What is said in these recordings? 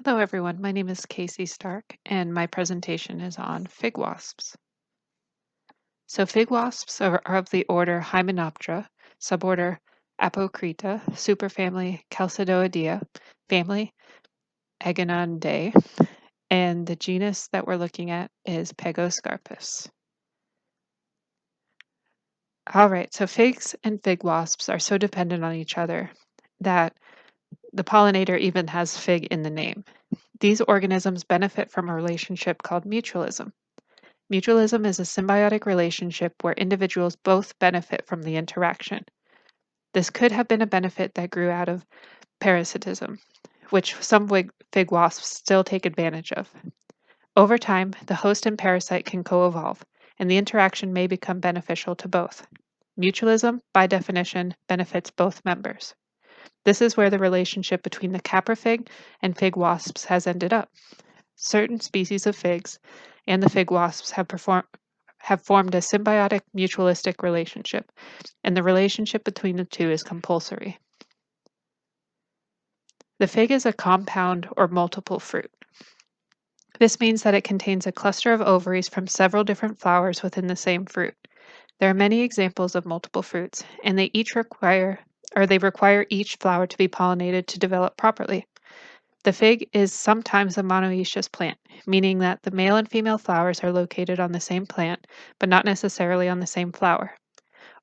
Hello everyone, my name is Casey Stark and my presentation is on fig wasps. So fig wasps are of the order Hymenoptera, suborder Apocrita, superfamily Chalcidoidea, family Agonondae, and the genus that we're looking at is Pegoscarpus. Alright, so figs and fig wasps are so dependent on each other that the pollinator even has fig in the name. These organisms benefit from a relationship called mutualism. Mutualism is a symbiotic relationship where individuals both benefit from the interaction. This could have been a benefit that grew out of parasitism, which some fig wasps still take advantage of. Over time, the host and parasite can co-evolve, and the interaction may become beneficial to both. Mutualism, by definition, benefits both members. This is where the relationship between the caprifig and fig wasps has ended up. Certain species of figs and the fig wasps have formed a symbiotic mutualistic relationship, and the relationship between the two is compulsory. The fig is a compound or multiple fruit. This means that it contains a cluster of ovaries from several different flowers within the same fruit. There are many examples of multiple fruits, and they require each flower to be pollinated to develop properly. The fig is sometimes a monoecious plant, meaning that the male and female flowers are located on the same plant, but not necessarily on the same flower.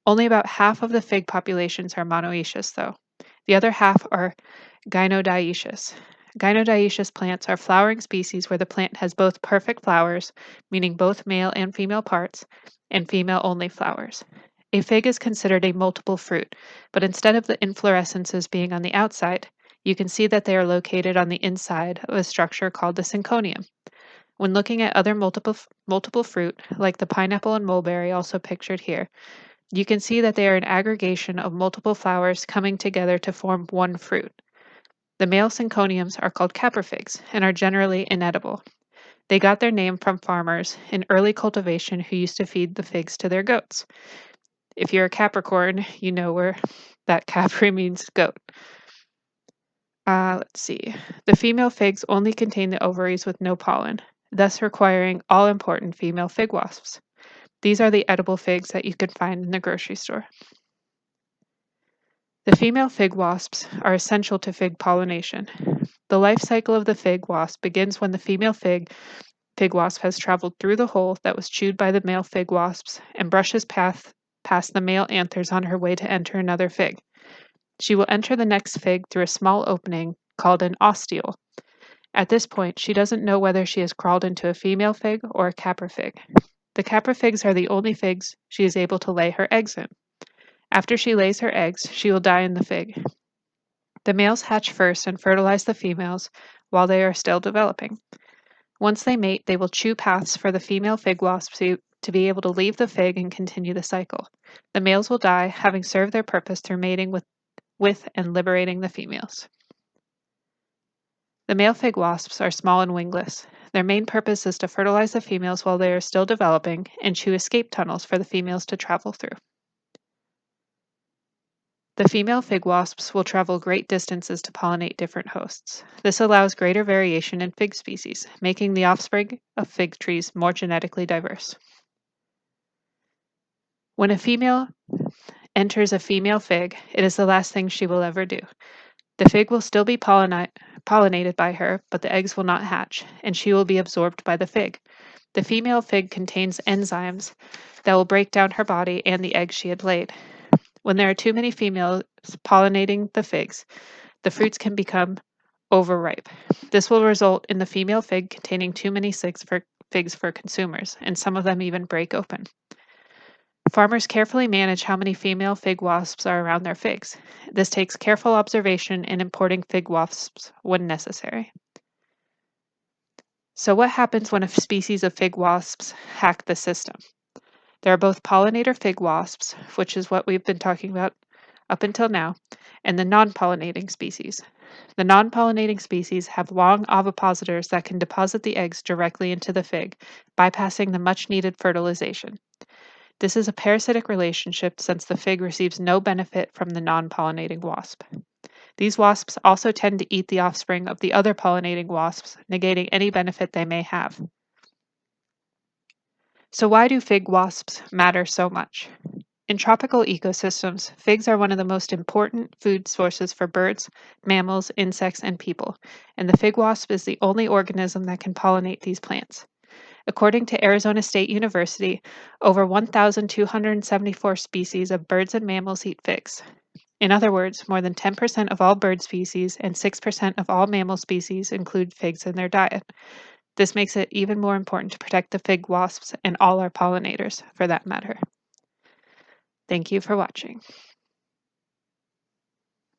Only about half of the fig populations are monoecious, though. The other half are gynodioecious. Gynodioecious plants are flowering species where the plant has both perfect flowers, meaning both male and female parts, and female-only flowers. A fig is considered a multiple fruit, but instead of the inflorescences being on the outside, you can see that they are located on the inside of a structure called the synconium. When looking at other multiple fruit, like the pineapple and mulberry also pictured here, you can see that they are an aggregation of multiple flowers coming together to form one fruit. The male synconiums are called caprifigs and are generally inedible. They got their name from farmers in early cultivation who used to feed the figs to their goats. If you're a Capricorn, you know where that Capri means goat. Let's see. The female figs only contain the ovaries with no pollen, thus requiring all-important female fig wasps. These are the edible figs that you can find in the grocery store. The female fig wasps are essential to fig pollination. The life cycle of the fig wasp begins when the female fig wasp has traveled through the hole that was chewed by the male fig wasps and brushes past the male anthers on her way to enter another fig. She will enter the next fig through a small opening called an ostiole. At this point, she doesn't know whether she has crawled into a female fig or a caprifig. The caprifigs are the only figs she is able to lay her eggs in. After she lays her eggs, she will die in the fig. The males hatch first and fertilize the females while they are still developing. Once they mate, they will chew paths for the female fig wasps to be able to leave the fig and continue the cycle. The males will die, having served their purpose through mating with and liberating the females. The male fig wasps are small and wingless. Their main purpose is to fertilize the females while they are still developing and chew escape tunnels for the females to travel through. The female fig wasps will travel great distances to pollinate different hosts. This allows greater variation in fig species, making the offspring of fig trees more genetically diverse. When a female enters a female fig, it is the last thing she will ever do. The fig will still be pollinated by her, but the eggs will not hatch, and she will be absorbed by the fig. The female fig contains enzymes that will break down her body and the eggs she had laid. When there are too many females pollinating the figs, the fruits can become overripe. This will result in the female fig containing too many figs for consumers, and some of them even break open. Farmers carefully manage how many female fig wasps are around their figs. This takes careful observation and importing fig wasps when necessary. So what happens when a species of fig wasps hack the system? There are both pollinator fig wasps, which is what we've been talking about up until now, and the non-pollinating species. The non-pollinating species have long ovipositors that can deposit the eggs directly into the fig, bypassing the much-needed fertilization. This is a parasitic relationship since the fig receives no benefit from the non-pollinating wasp. These wasps also tend to eat the offspring of the other pollinating wasps, negating any benefit they may have. So, why do fig wasps matter so much? In tropical ecosystems, figs are one of the most important food sources for birds, mammals, insects, and people, and the fig wasp is the only organism that can pollinate these plants. According to Arizona State University, over 1,274 species of birds and mammals eat figs. In other words, more than 10% of all bird species and 6% of all mammal species include figs in their diet. This makes it even more important to protect the fig wasps and all our pollinators, for that matter. Thank you for watching.